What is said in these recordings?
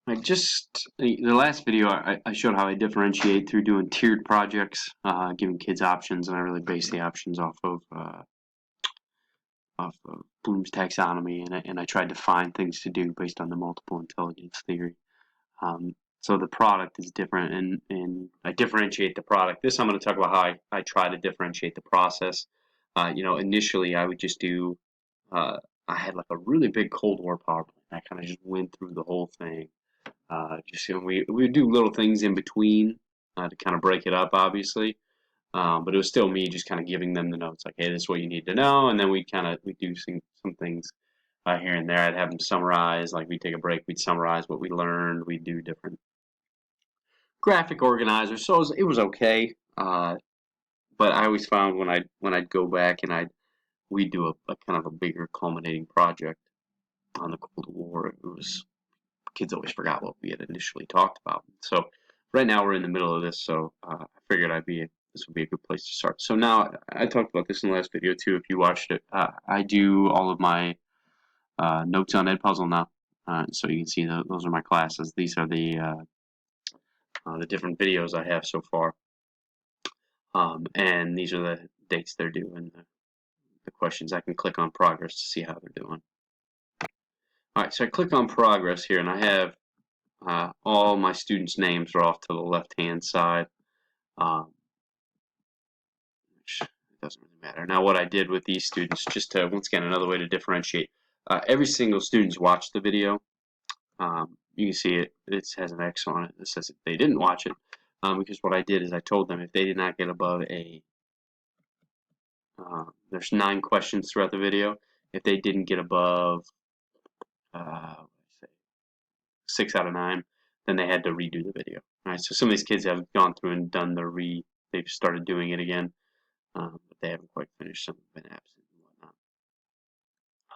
The last video I showed how I differentiate through doing tiered projects, giving kids options, and I really base the options off of Bloom's taxonomy, and I tried to find things to do based on the multiple intelligence theory. So the product is different, and I differentiate the product. This I'm going to talk about how I try to differentiate the process. Initially I would just do. I had like a really big Cold War PowerPoint. I kind of just went through the whole thing. We would do little things in between to kind of break it up, obviously. But it was still me just kind of giving them the notes, like, hey, this is what you need to know, and then we do some things here and there. I'd have them summarize, like we'd take a break, we'd summarize what we learned, we'd do different graphic organizers, so it was okay. But I always found when I'd go back and we'd do a kind of a bigger culminating project on the Cold War, it was kids always forgot what we had initially talked about. So right now we're in the middle of this, so I figured this would be a good place to start. So now I talked about this in the last video too. If you watched it, I do all of my notes on Edpuzzle now, so you can see those are my classes. These are the different videos I have so far, and these are the dates they're due and the questions. I can click on progress to see how they're doing. Alright, so I click on progress here, and I have all my students' names are off to the left-hand side, which doesn't really matter. Now, what I did with these students, just to, once again, another way to differentiate, every single student's watched the video. You can see it has an X on it that says if they didn't watch it, because what I did is I told them if they did not get above there's 9 questions throughout the video. If they didn't get above 6 out of 9, then they had to redo the video. All right, so some of these kids have gone through and done they've started doing it again, but they haven't quite finished. Some have been absent and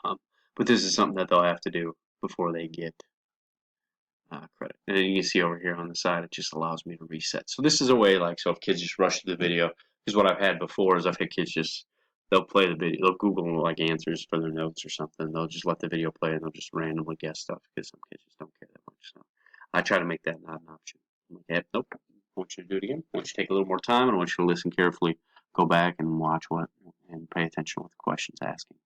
whatnot. But this is something that they'll have to do before they get credit. And then you can see over here on the side, it just allows me to reset. So this is a way, like, so if kids just rush to the video, because what I've had before is I've had kids they'll play the video, they'll Google like answers for their notes or something. They'll just let the video play and they'll just randomly guess stuff because some kids just don't care that much. So I try to make that not an option. I'm like, hey, nope, I want you to do it again. I want you to take a little more time and I want you to listen carefully, go back and watch and pay attention to what the question's asking.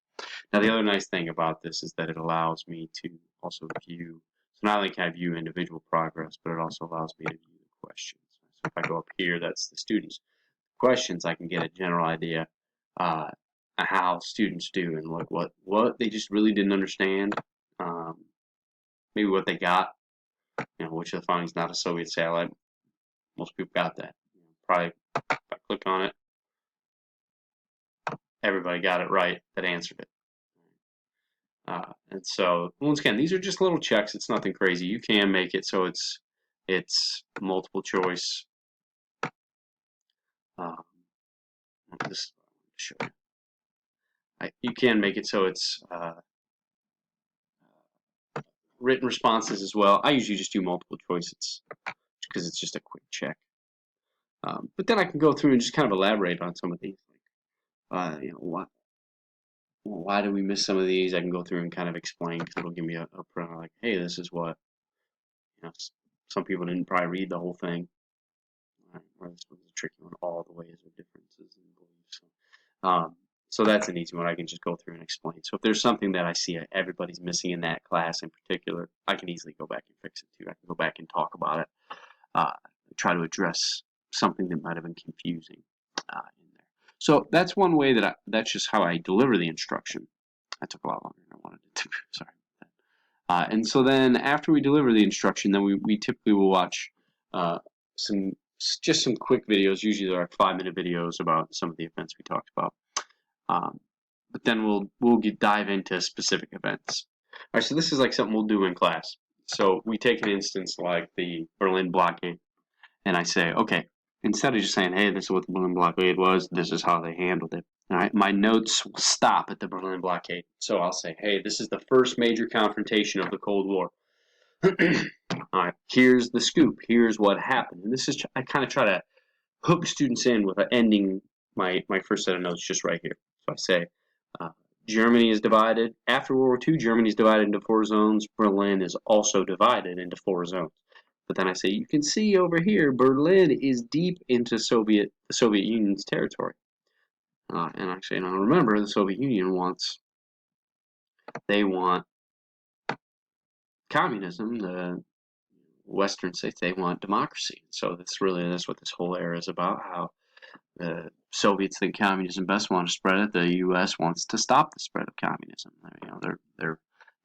Now the other nice thing about this is that it allows me to also view, so not only can I view individual progress, but it also allows me to view the questions. So if I go up here, that's the students' questions, I can get a general idea how students do and what they just really didn't understand, maybe what they got, which of the following is not a Soviet satellite. Most people got that. Probably if I click on it, everybody got it right that answered it. And so once again, these are just little checks. It's nothing crazy. You can make it so it's multiple choice. This is what I want to show you. You can make it so it's written responses as well. I usually just do multiple choices because it's just a quick check. But then I can go through and just kind of elaborate on some of these. Why do we miss some of these? I can go through and kind of explain because it'll give me a printout like, hey, this is what, some people didn't probably read the whole thing. Or this one's a tricky one, all the ways of differences in beliefs. So that's an easy one. I can just go through and explain. So if there's something that I see everybody's missing in that class in particular, I can easily go back and fix it too. I can go back and talk about it, try to address something that might have been confusing in there. So that's one way that's just how I deliver the instruction. That took a lot longer than I wanted it to. Sorry about that. And so then after we deliver the instruction, then we typically will watch just some quick videos. Usually they're 5-minute videos about some of the events we talked about. But then we'll dive into specific events. All right, so this is like something we'll do in class. So we take an instance like the Berlin blockade, and I say, okay, instead of just saying, hey, this is what the Berlin blockade was, this is how they handled it. All right, my notes will stop at the Berlin blockade. So I'll say, hey, this is the first major confrontation of the Cold War. All right, here's the scoop. Here's what happened. And this is, I kind of try to hook students in with ending my first set of notes just right here. So I say, Germany is divided. After World War II, Germany is divided into 4 zones. Berlin is also divided into 4 zones. But then I say, you can see over here, Berlin is deep into the Soviet Union's territory. And actually, now remember, the Soviet Union they want communism. The Western states, they want democracy. So that's what this whole era is about. How the Soviets think communism best, want to spread it. The U.S. wants to stop the spread of communism.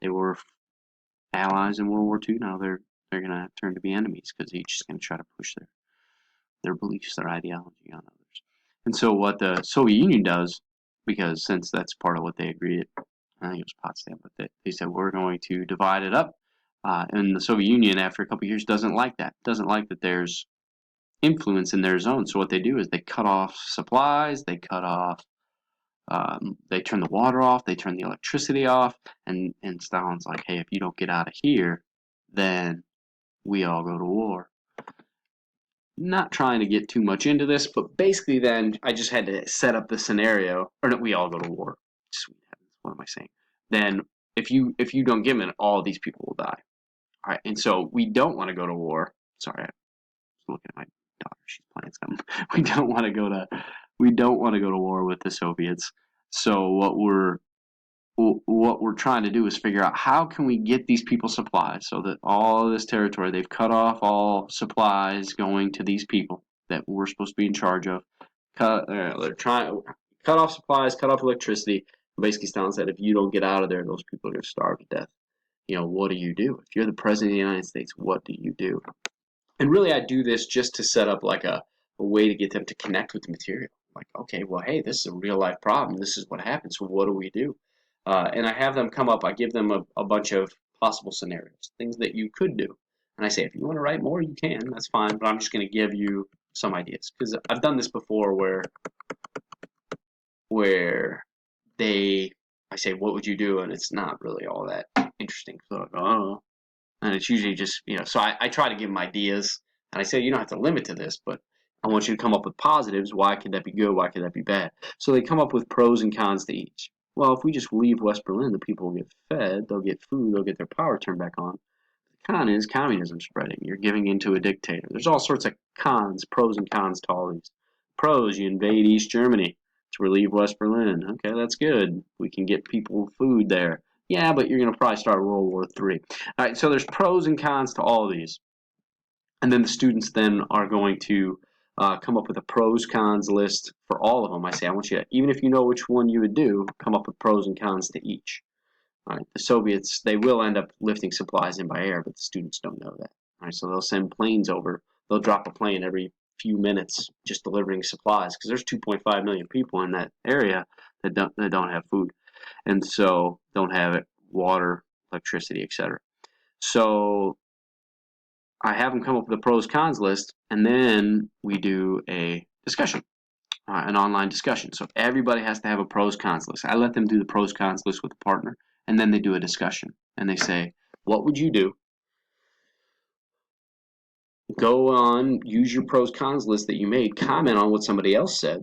They were allies in World War II. Now they're going to turn to be enemies because each is going to try to push their beliefs, their ideology on others. And so what the Soviet Union does, because since that's part of what they agreed, I think it was Potsdam, but they said we're going to divide it up. And the Soviet Union, after a couple of years, doesn't like that. Doesn't like that there's influence in their zone. So what they do is they cut off supplies, they cut off, they turn the water off, they turn the electricity off, and Stalin's like, hey, if you don't get out of here, then we all go to war. Not trying to get too much into this, but basically then I just had to set up the scenario, or no, we all go to war. Sweet heavens, what am I saying? Then if you don't give in, all these people will die. All right, and so we don't want to go to war. Sorry, I was looking at my daughter; she's playing something. We don't want to go to war with the Soviets. So what we're trying to do is figure out how can we get these people supplies so that all of this territory, they've cut off all supplies going to these people that we're supposed to be in charge of. They're trying to cut off supplies, cut off electricity. Basically, Stalin said, if you don't get out of there, those people are going to starve to death. What do you do? If you're the president of the United States, what do you do? And really, I do this just to set up like a way to get them to connect with the material. Like, okay, well, hey, this is a real life problem. This is what happens. So what do we do? And I have them come up. I give them a bunch of possible scenarios, things that you could do. And I say, if you want to write more, you can. That's fine. But I'm just going to give you some ideas because I've done this before where I say, what would you do? And it's not really all that interesting. So I go, oh. And it's usually just, so I try to give them ideas. And I say, you don't have to limit to this, but I want you to come up with positives. Why could that be good? Why could that be bad? So they come up with pros and cons to each. Well, if we just leave West Berlin, the people will get fed, they'll get food, they'll get their power turned back on. The con is communism spreading. You're giving into a dictator. There's all sorts of cons, pros and cons to all these. Pros, you invade East Germany to relieve West Berlin. Okay, that's good. We can get people food there. Yeah, but you're going to probably start World War III. All right, so there's pros and cons to all of these. And then the students then are going to come up with a pros cons list for all of them. I say, I want you to, even if you know which one you would do, come up with pros and cons to each. All right, the Soviets, they will end up lifting supplies in by air, but the students don't know that. All right, so they'll send planes over. They'll drop a plane every few minutes just delivering supplies because there's 2.5 million people in that area that don't have food, and so don't have it, water, electricity, etc. So I have them come up with a pros cons list, and then we do a discussion, an online discussion. So everybody has to have a pros cons list. I let them do the pros cons list with a partner, and then they do a discussion, and they say, what would you do? Go on, use your pros cons list that you made, comment on what somebody else said.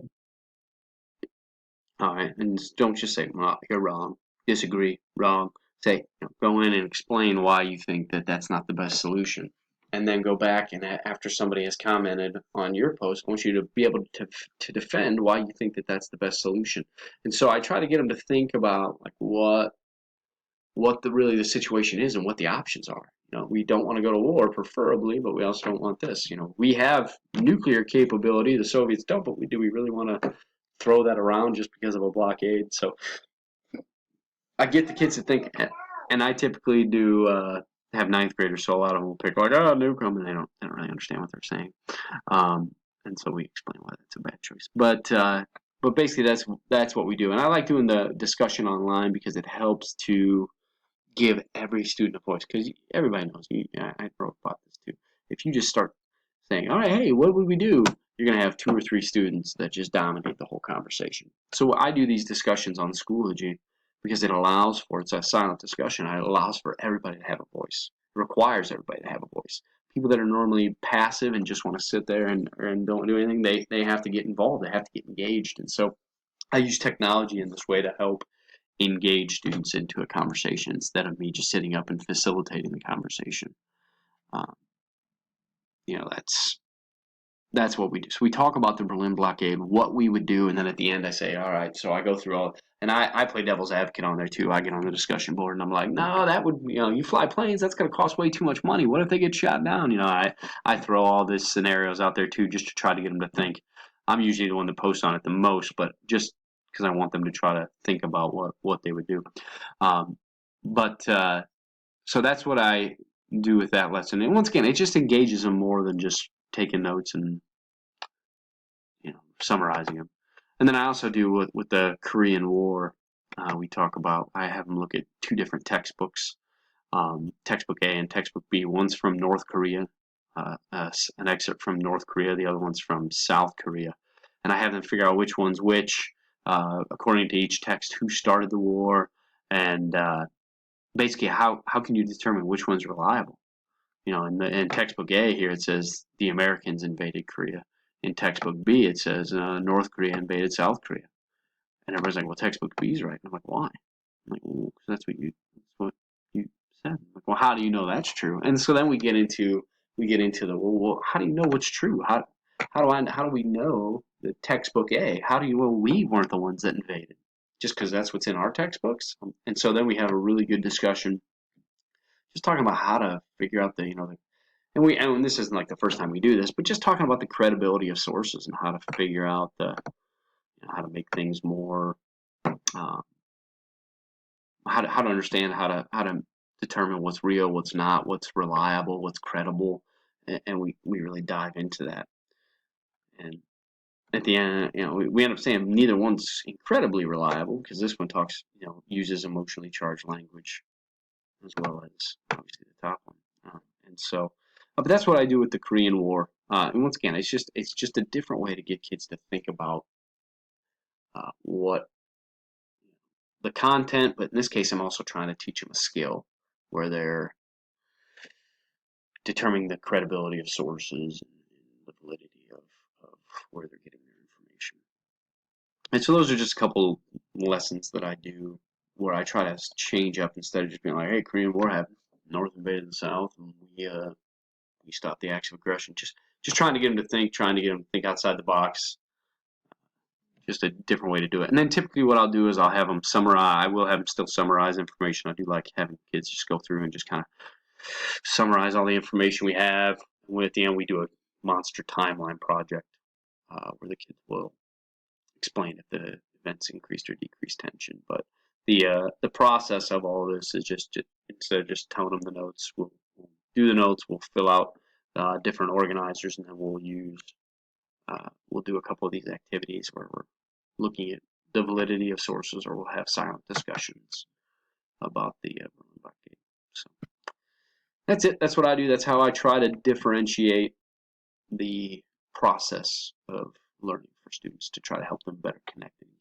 All right, and don't just say, well, you're wrong, disagree, wrong. Say, go in and explain why you think that that's not the best solution. And then go back and after somebody has commented on your post, I want you to be able to defend why you think that that's the best solution. And so I try to get them to think about like what really the situation is and what the options are. We don't want to go to war, preferably, but we also don't want this. We have nuclear capability. The Soviets don't, but do we really want to throw that around just because of a blockade? So I get the kids to think, and I typically do have ninth graders, so a lot of them will pick like, oh, nuke them, and they don't really understand what they're saying. And so we explain why that's a bad choice. But basically that's what we do. And I like doing the discussion online because it helps to give every student a voice, because everybody knows. I wrote about this too. If you just start saying, all right, hey, what would we do? You're going to have 2 or 3 students that just dominate the whole conversation. So I do these discussions on Schoology because it allows for, it's a silent discussion, it allows for everybody to have a voice. It requires everybody to have a voice. People that are normally passive and just want to sit there and don't do anything, they have to get involved. They have to get engaged. And so I use technology in this way to help engage students into a conversation instead of me just sitting up and facilitating the conversation. You know, that's what we do. So we talk about the Berlin blockade, what we would do, and then at the end I say, all right, so I go through all, and I play devil's advocate on there too. I get on the discussion board and I'm like, no, that would, you know, you fly planes, that's going to cost way too much money. What if they get shot down? You know, I throw all these scenarios out there too just to try to get them to think. I'm usually the one that posts on it the most, but just because I want them to try to think about what they would do. So that's what I do with that lesson. And once again, it just engages them more than just taking notes and, you know, summarizing them. And then I also do with the Korean War. We talk about, I have them look at two different textbooks, textbook A and textbook B. One's from North Korea, an excerpt from North Korea. The other one's from South Korea. And I have them figure out which one's which, according to each text, who started the war, and basically how can you determine which one's reliable. You know, in textbook A here it says the Americans invaded Korea. In textbook B it says North Korea invaded South Korea. And everybody's like, well, textbook B is right. And I'm like, why? I'm like, well, because that's what you said. I'm like, well, how do you know that's true? And so then we get into the, well, how do you know what's true? How do we know that textbook A? How do you know we weren't the ones that invaded? Just because that's what's in our textbooks? And so then we have a really good discussion just talking about how to figure out and this isn't like the first time we do this, but just talking about the credibility of sources and how to figure out how to make things more, how to understand how to determine what's real, what's not, what's reliable, what's credible, and we really dive into that. And at the end, you know, we end up saying neither one's incredibly reliable because this one talks, you know, uses emotionally charged language as well as obviously the top one. And so, but that's what I do with the Korean War. And once again, it's just a different way to get kids to think about what the content. But in this case, I'm also trying to teach them a skill where they're determining the credibility of sources and the validity of where they're getting their information. And so those are just a couple lessons that I do where I try to change up instead of just being like, hey, Korean War happened, North invaded the South, and we stopped the acts of aggression. Just trying to get them to think, trying to get them to think outside the box. Just a different way to do it. And then typically what I'll do is I'll have them summarize. I will have them still summarize information. I do like having kids just go through and just kind of summarize all the information we have. And at the end, we do a monster timeline project where the kids will explain if the events increased or decreased tension. But the process of all of this is just instead of just telling them the notes, we'll do the notes, we'll fill out different organizers, and then we'll do a couple of these activities where we're looking at the validity of sources, or we'll have silent discussions about the blockade. So that's it. That's what I do. That's how I try to differentiate the process of learning for students to try to help them better connect and